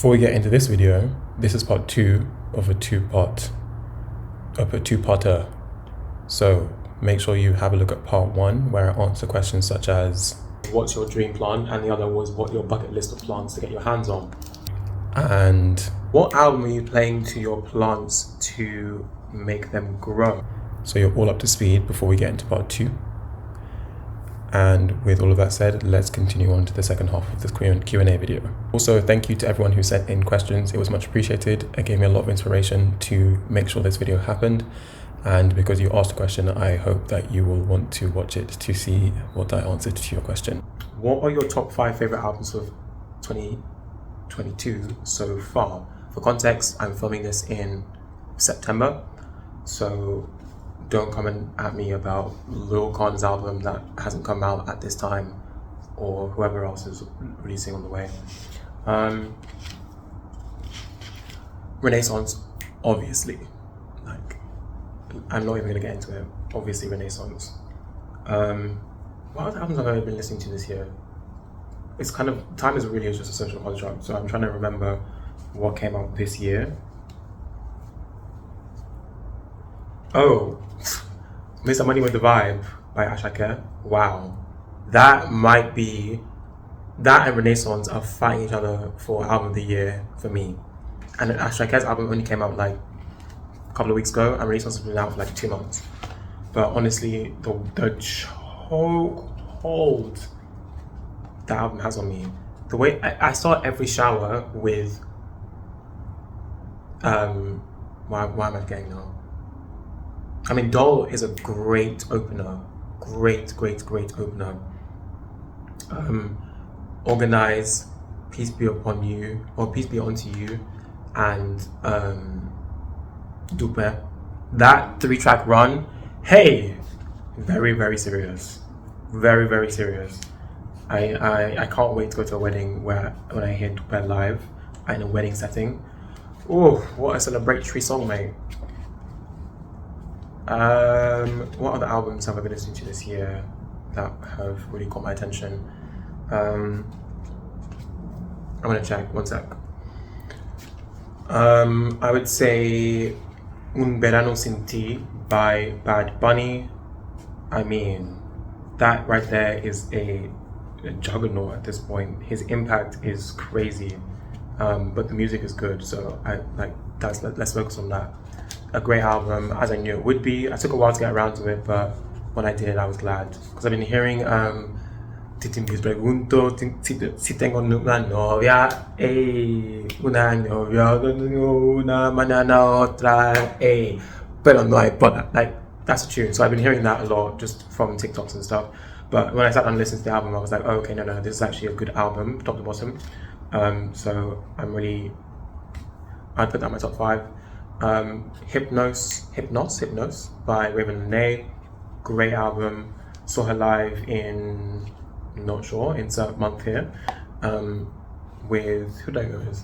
Before we get into this video, this is part 2 of a two-parter. So make sure you have a look at part 1 where I answer questions such as what's your dream plant, and the other was what your bucket list of plants to get your hands on. And what album are you playing to your plants to make them grow? So you're all up to speed before we get into part 2. And with all of that said, let's continue on to the second half of this Q&A video. Also, thank you to everyone who sent in questions. It was much appreciated. It gave me a lot of inspiration to make sure this video happened. And because you asked a question, I hope that you will want to watch it to see what I answered to your question. What are your top 5 favorite albums of 2022 so far? For context, I'm filming this in September, so don't come at me about Lil Con's album that hasn't come out at this time, or whoever else is releasing on the way. Renaissance, obviously. Like, I'm not even gonna get into it. Obviously, Renaissance. What other albums have I been listening to this year? It's kind of, time is really just a social construct, so I'm trying to remember what came out this year. Oh, Mr. Money with the Vibe by Asake. Wow. That might be, that and Renaissance are fighting each other for album of the year for me. And Asake's album only came out like a couple of weeks ago, and Renaissance has been out for like 2 months. But honestly, the chokehold that album has on me. The way I start every shower with, why am I getting now? I mean, Doll is a great opener. Great opener. Organize, Peace Be Upon You, or Peace Be Unto You, and Dupe. That 3-track run, hey, very serious. Very serious. I can't wait to go to a wedding when I hear Dupe live in a wedding setting. Oh, what a celebratory song, mate. What other albums have I been listening to this year that have really caught my attention? I'm gonna check, one sec. I would say Un Verano Sin Ti by Bad Bunny. I mean, that right there is a juggernaut at this point. His impact is crazy, but the music is good, so let's focus on that. A great album, as I knew it would be. I took a while to get around to it, but when I did, I was glad. Because I've been hearing Tití Preguntó, si tengo una novia, una novia, una mañana otra, pero no hay poda. Like, that's a tune. So I've been hearing that a lot just from TikToks and stuff. But when I sat down and listened to the album, I was like, oh, okay, no, this is actually a good album, top to bottom. So I'd put that in my top 5. Hypnos by Raven Lene, great album. Saw her live in, not sure, insert month here, with, who did I go with?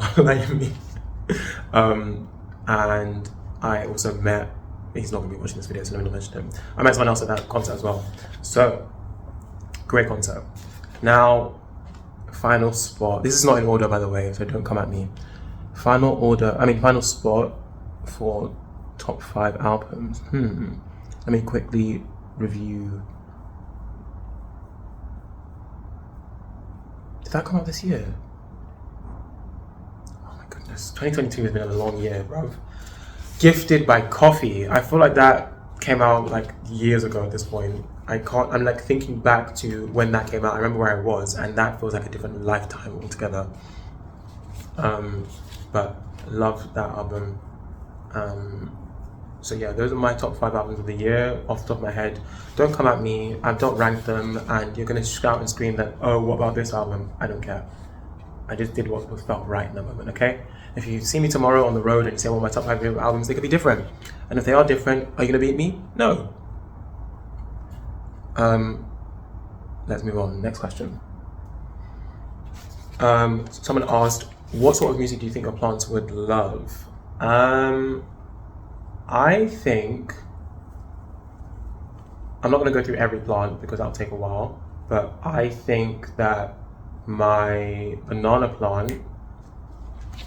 Olayemi. And I also met, he's not going to be watching this video, so let me not mention him. I met someone else at that concert as well. So, great concert. Now, final spot. This is not in order, by the way, so don't come at me. Final spot for top 5 albums. Let me quickly review. Did that come out this year? Oh my goodness. 2022 has been a long year, bruv. Gifted by Coffee. I feel like that came out like years ago at this point. I'm like thinking back to when that came out. I remember where I was, and that feels like a different lifetime altogether. But love that album. So yeah, those are my top 5 albums of the year off the top of my head. Don't come at me, I don't rank them, and you're gonna shout and scream that, oh, what about this album? I don't care. I just did what felt right in that moment, okay? If you see me tomorrow on the road and you say, well, my top 5 favorite albums, they could be different. And if they are different, are you gonna beat me? No. Let's move on. Next question. Someone asked, what sort of music do you think your plants would love? I think I'm not going to go through every plant because that'll take a while, but I think that my banana plant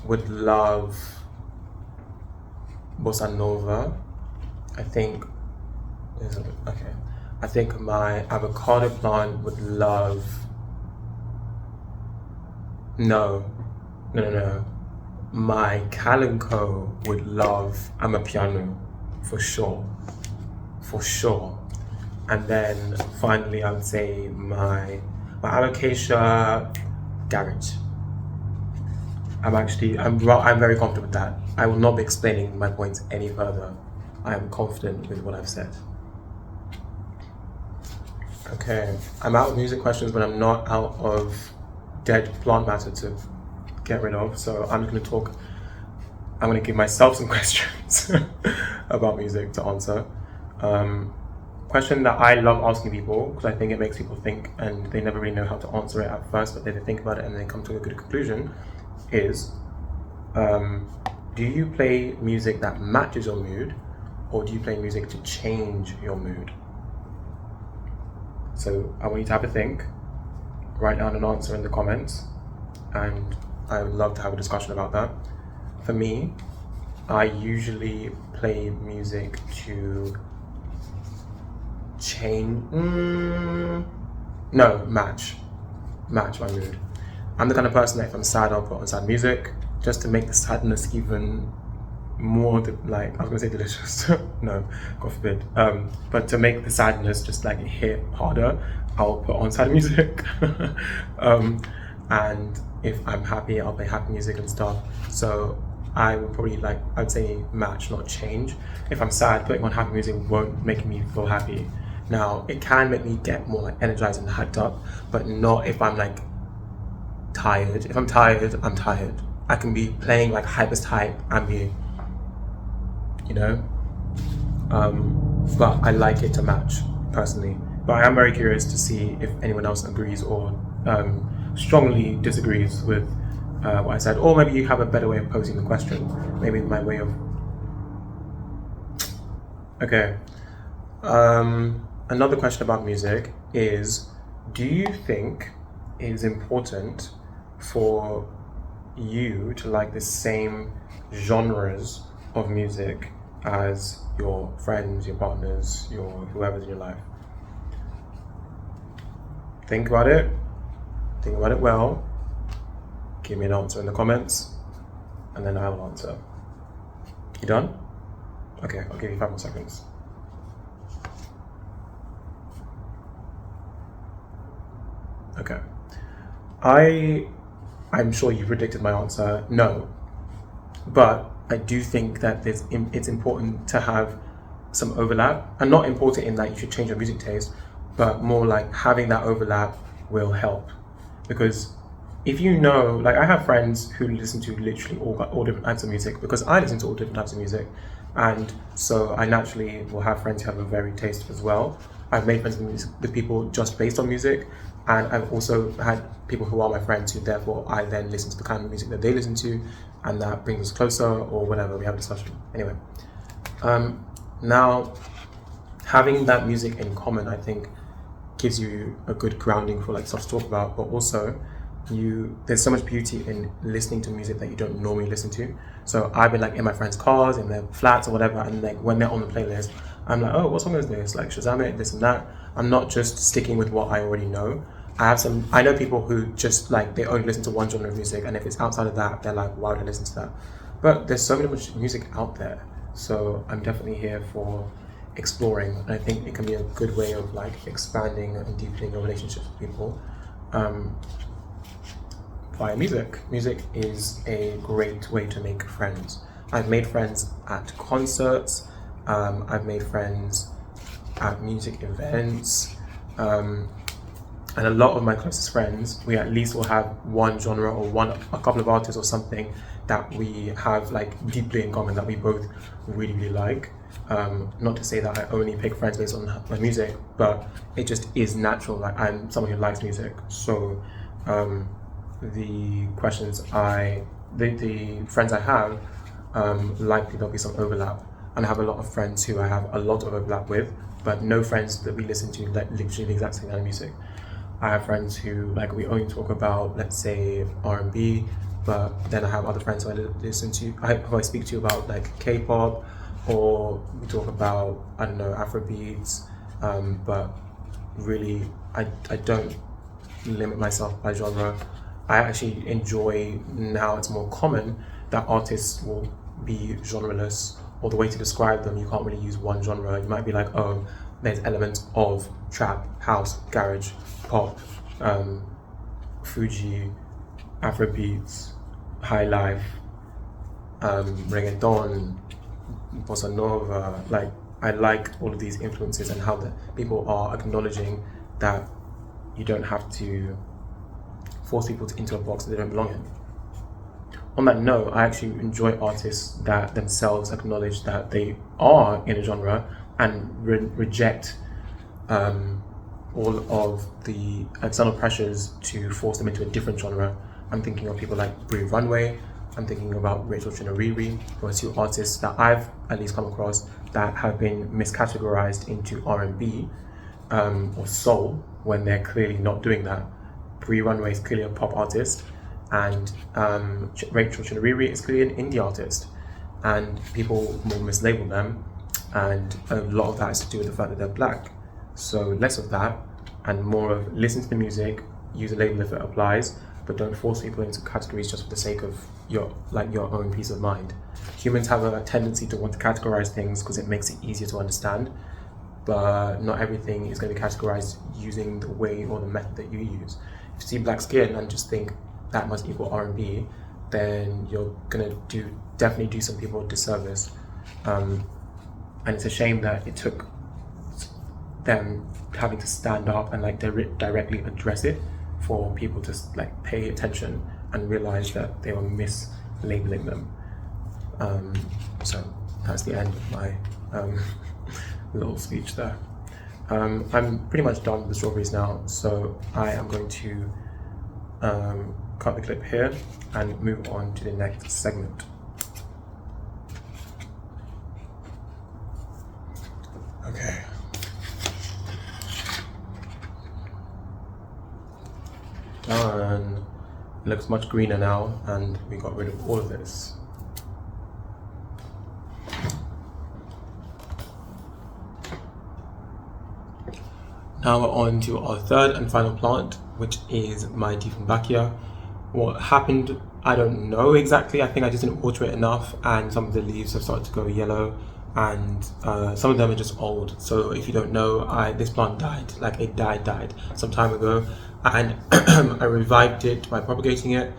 would love bossa nova. I think I think my avocado plant would love no. My calico would love Amapiano for sure. And then finally I would say my alocasia garage. I'm very confident with that. I will not be explaining my points any further. I am confident with what I've said. Okay, I'm out of music questions, but I'm not out of dead plant matter to get rid of. So I'm just going to talk. I'm going to give myself some questions about music to answer. Question that I love asking people because I think it makes people think, and they never really know how to answer it at first, but they think about it and they come to a good conclusion. Is do you play music that matches your mood, or do you play music to change your mood? So I want you to have a think, write down an answer in the comments, and I would love to have a discussion about that. For me, I usually play music to match my mood. I'm the kind of person that if I'm sad, I'll put on sad music just to make the sadness even more I was gonna say delicious. No, God forbid. But to make the sadness just like hit harder, I'll put on sad music. And if I'm happy, I'll play happy music and stuff. So I would probably I'd say match, not change. If I'm sad, putting on happy music won't make me feel happy. Now, it can make me get more energized and hyped up, but not if I'm tired. If I'm tired, I'm tired. I can be playing hypest hype and be, but I like it to match personally. But I am very curious to see if anyone else agrees or strongly disagrees with what I said, or maybe you have a better way of posing the question. Maybe my way of. Okay. Another question about music is: do you think it is important for you to like the same genres of music as your friends, your partners, your whoever's in your life? Think about it well. Give me an answer in the comments, and then I will answer. You done? Okay, I'll give you 5 more seconds. Okay. I'm sure you predicted my answer, no. But I do think that it's important to have some overlap, and not important in that you should change your music taste, but more having that overlap will help. Because if I have friends who listen to literally all different types of music, because I listen to all different types of music, and so I naturally will have friends who have a varied taste as well. I've made friends with people just based on music, and I've also had people who are my friends who therefore I then listen to the kind of music that they listen to, and that brings us closer or whatever, we have a discussion. Anyway, now having that music in common, I think, gives you a good grounding for stuff to talk about, but also there's so much beauty in listening to music that you don't normally listen to. So I've been in my friends' cars, in their flats or whatever, and when they're on the playlist, I'm oh, what song is this? Shazam it, this and that. I'm not just sticking with what I already know. I know people who just they only listen to one genre of music, and if it's outside of that, they're why would I listen to that? But there's so much music out there, so I'm definitely here for exploring, and I think it can be a good way of expanding and deepening your relationships with people via music. Music is a great way to make friends. I've made friends at concerts, I've made friends at music events, and a lot of my closest friends, we at least will have one genre or a couple of artists or something that we have deeply in common that we both really, really like. Not to say that I only pick friends based on my music, but it just is natural. I'm someone who likes music, so the friends I have, likely there'll be some overlap, and I have a lot of friends who I have a lot of overlap with, but no friends that we listen to literally the exact same kind of music. I have friends who, like, we only talk about, let's say, R&B, but then I have other friends who I speak to about like K-pop, or we talk about, I don't know, Afrobeats, but really I don't limit myself by genre. I actually enjoy, now it's more common that artists will be genreless, or the way to describe them, you can't really use one genre. You might be like, oh, there's elements of trap, house, garage, pop, Fuji, Afrobeats, high life, reggaeton, bossa nova. Like, I like all of these influences and how the people are acknowledging that you don't have to force people into a box that they don't belong in. On that note, I actually enjoy artists that themselves acknowledge that they are in a genre and reject all of the external pressures to force them into a different genre. I'm thinking of people like Brie Runway. I'm thinking about Rachel Chinariri, who are two artists that I've at least come across that have been miscategorized into R&B or soul when they're clearly not doing that. Brie Runway is clearly a pop artist, and Rachel Chinariri is clearly an indie artist, and people will mislabel them, and a lot of that has to do with the fact that they're black. So less of that and more of listen to the music, use a label if it applies, but don't force people into categories just for the sake of your own peace of mind. Humans have a tendency to want to categorize things because it makes it easier to understand, but not everything is going to be categorized using the way or the method that you use. If you see black skin and just think that must equal R&B, then you're gonna definitely do some people a disservice. And it's a shame that it took them having to stand up and like directly address it for people to like pay attention and realize that they were mislabeling them. So that's the end of my little speech there. I'm pretty much done with the strawberries now, so I am going to cut the clip here and move on to the next segment. Okay. Done. It looks much greener now, and we got rid of all of this. Now we're on to our third and final plant, which is my Dieffenbachia. What happened, I don't know exactly. I think I just didn't water it enough, and some of the leaves have started to go yellow, and some of them are just old. So if you don't know, this plant died, like it died some time ago, and I revived it by propagating it.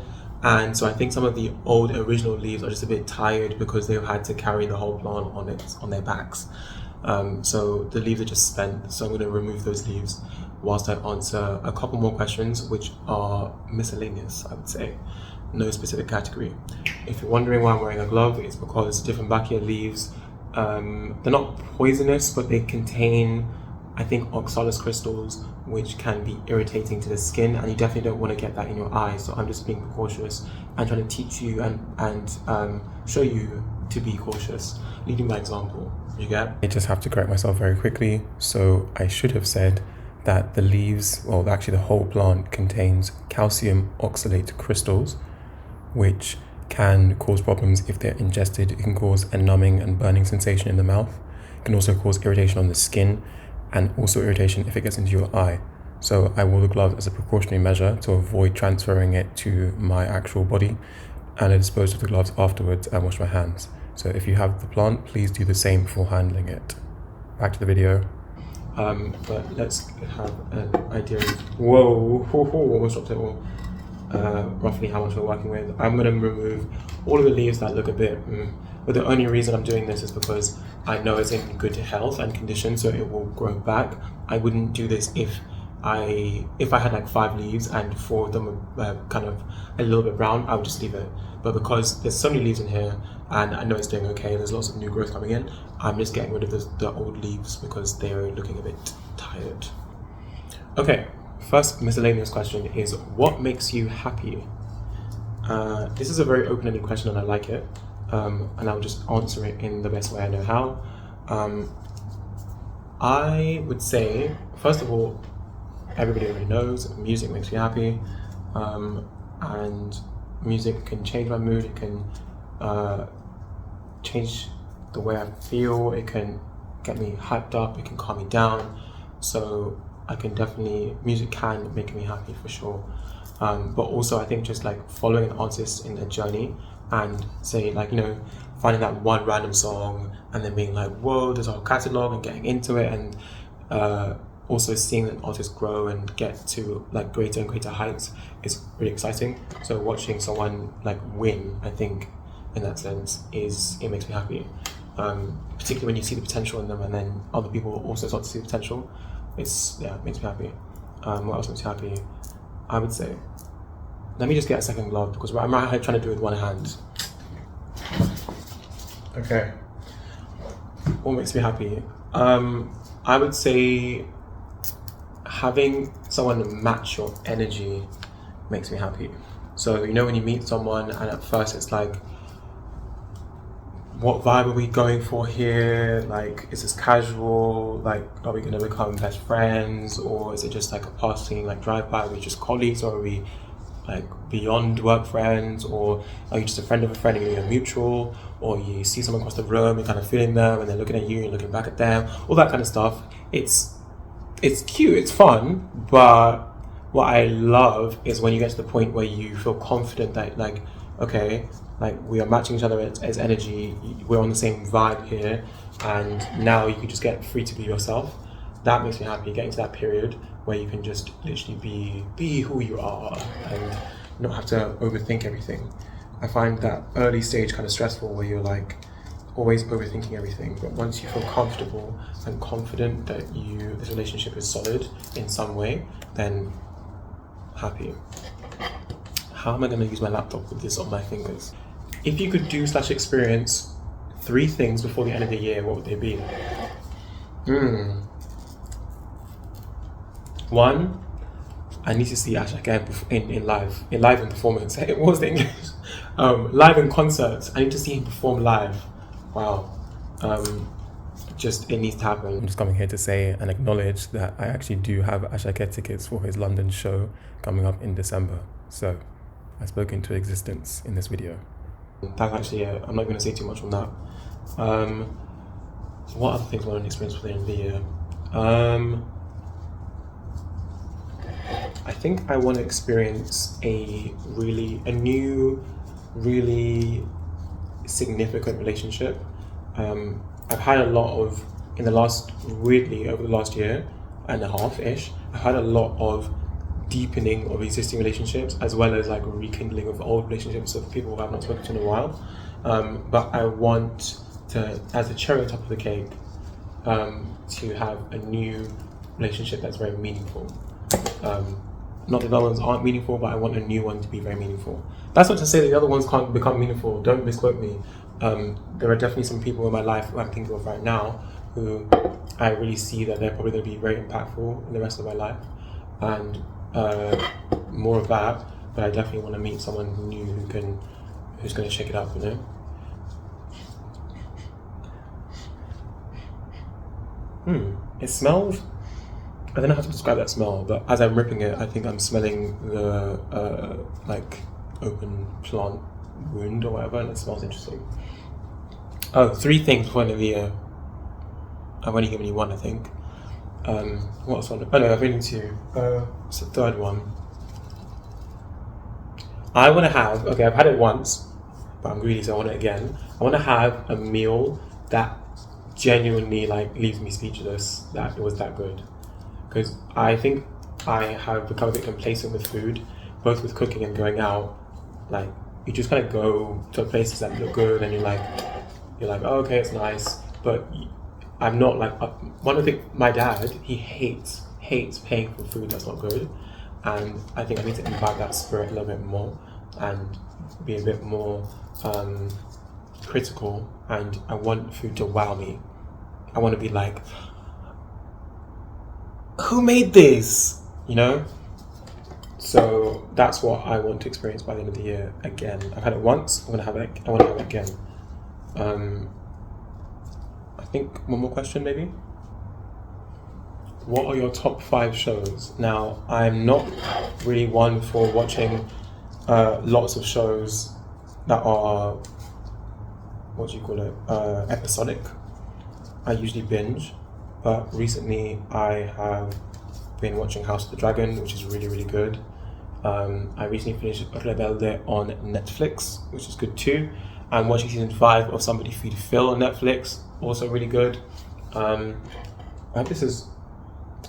And so I think some of the old original leaves are just a bit tired because they've had to carry the whole plant on their backs. So the leaves are just spent, so I'm going to remove those leaves whilst I answer a couple more questions, which are miscellaneous, I would say. No specific category. If you're wondering why I'm wearing a glove, it's because Dieffenbachia leaves, they're not poisonous, but they contain, I think, oxalis crystals, which can be irritating to the skin, and you definitely don't want to get that in your eyes. So I'm just being precautious and trying to teach you and show you to be cautious, leading by example. You get? I just have to correct myself very quickly. So I should have said that the leaves, well, actually the whole plant contains calcium oxalate crystals, which can cause problems if they're ingested. It can cause a numbing and burning sensation in the mouth. It can also cause irritation on the skin, and also irritation if it gets into your eye. So I wore the glove as a precautionary measure to avoid transferring it to my actual body, and I disposed of the gloves afterwards and washed my hands. So if you have the plant, please do the same before handling it. Back to the video. But let's have an idea of, almost dropped it all. Roughly how much we're working with. I'm going to remove all of the leaves that look a bit, but the only reason I'm doing this is because I know it's in good health and condition, so it will grow back. I wouldn't do this if I had like 5 leaves and 4 of them were kind of a little bit brown, I would just leave it. But because there's so many leaves in here and I know it's doing okay, there's lots of new growth coming in, I'm just getting rid of the old leaves because they're looking a bit tired. Okay, first miscellaneous question is, what makes you happy? This is a very open-ended question and I like it, and I'll just answer it in the best way I know how. I would say, first of all, everybody already knows, music makes me happy, and music can change my mood. It can change the way I feel. It can get me hyped up. It can calm me down. So I can definitely, music can make me happy for sure. But also I think just like following an artist in their journey and say like, you know, finding that one random song and then being like, whoa, there's a whole catalogue, and getting into it, and also seeing an artist grow and get to like greater and greater heights is really exciting. So watching someone like win, I think in that sense, it makes me happy. Particularly when you see the potential in them and then other people also start to see the potential. It makes me happy. What else makes me happy? I would say, let me just get a second glove because I'm right here trying to do it with one hand. Okay. What makes me happy? I would say having someone match your energy makes me happy. So, you know, when you meet someone and at first it's like, what vibe are we going for here? Like, is this casual? Like, are we gonna become best friends? Or is it just like a passing like drive-by? Are we just colleagues, or are we like beyond work friends? Or are you just a friend of a friend and you're mutual? Or you see someone across the room, you're kind of feeling them and they're looking at you, you're looking back at them, all that kind of stuff. It's cute, it's fun, but what I love is when you get to the point where you feel confident that like, okay, like we are matching each other as energy, we're on the same vibe here, and now you can just get free to be yourself. That makes me happy, getting to that period where you can just literally be who you are and not have to overthink everything. I find that early stage kind of stressful where you're like always overthinking everything, but once you feel comfortable and confident that this relationship is solid in some way, then happy. How am I going to use my laptop with this on my fingers? If you could do/experience 3 things before the end of the year, what would they be? 1, I need to see Asake in live in performance. What was the English? Live in concert. I need to see him perform live. Wow. It needs to happen. I'm just coming here to say and acknowledge that I actually do have Asake tickets for his London show coming up in December. So I spoke into existence in this video. That's actually it. I'm not going to say too much on that. What other things I want to experience for the end of the year? I think I want to experience a new, really significant relationship. I've had a lot of, over the last year and a half-ish, I've had a lot of deepening of existing relationships as well as like rekindling of old relationships of people who I've not spoken to in a while. But I want to, as a cherry on top of the cake, to have a new relationship that's very meaningful. Not that the other ones aren't meaningful, but I want a new one to be very meaningful. That's not to say that the other ones can't become meaningful, don't misquote me. There are definitely some people in my life who I'm thinking of right now who I really see that they're probably going to be very impactful in the rest of my life, and more of that, but I definitely want to meet someone new who's going to shake it up, you know? It smells, I don't know how to describe that smell, but as I'm ripping it, I think I'm smelling the like open plant wound or whatever, and it smells interesting. 3 things before the end of the year. I've only given you 1, I think. What else? Oh no, I've given 2. It's the 3rd one. I want to have, okay, I've had it once, but I'm greedy, so I want it again. I want to have a meal that genuinely like leaves me speechless, that it was that good. Because I think I have become a bit complacent with food, both with cooking and going out. Like, you just kind of go to places that look good and you're like, oh, okay, it's nice, but I'm not like, my dad, he hates paying for food that's not good, and I think I need to imbibe that spirit a little bit more and be a bit more critical, and I want food to wow me. I want to be like, who made this? You know? So that's what I want to experience by the end of the year again. I've had it once, I want to have it again. I think one more question maybe? what are your top 5 shows? Now, I'm not really one for watching lots of shows that are, what do you call it, episodic. I usually binge, but recently I have been watching House of the Dragon, which is really, really good. I recently finished Rebelde on Netflix, which is good too. I'm watching season 5 of Somebody Feed Phil on Netflix, also really good. I hope this is,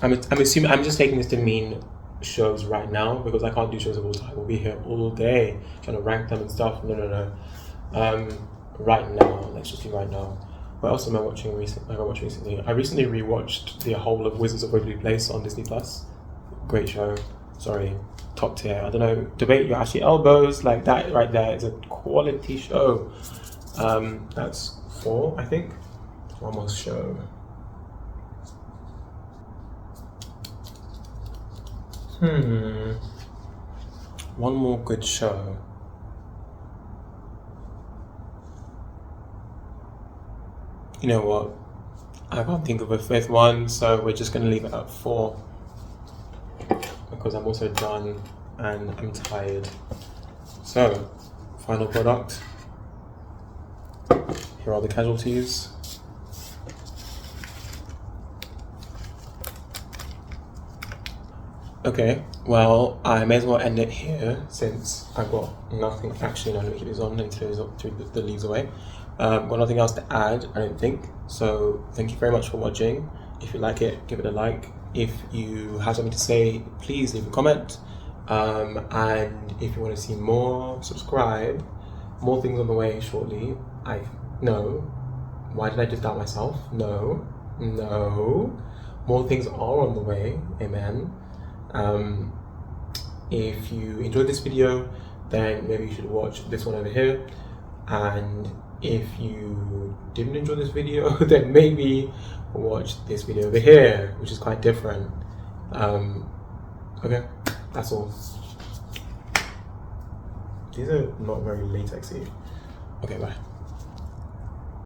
I'm assuming, I'm just taking this to mean shows right now, because I can't do shows of all time. We'll be here all day trying to rank them and stuff. No. Right now, let's just do right now. What else am I watching recently? I recently rewatched the whole of Wizards of Waverly Place on Disney Plus. Great show. Sorry, top tier. I don't know. Debate your ashy elbows. Like that right there is a quality show. That's 4, I think. One more show. One more good show. You know what? I can't think of a 5th one, so we're just going to leave it at 4. Because I'm also done and I'm tired. So, final product. Here are the casualties. Okay, well, I may as well end it here since I've got nothing. Actually, no, let me keep this on until the leaves away. Got nothing else to add, I don't think. So, thank you very much for watching. If you like it, give it a like. If you have something to say, please leave a comment. And if you want to see more, subscribe. More things on the way shortly. No. Why did I just doubt myself? No. More things are on the way. Amen. If you enjoyed this video, then maybe you should watch this one over here. And if you didn't enjoy this video, then maybe watch this video over here, which is quite different. Okay, that's all. These are not very latexy. Okay, bye.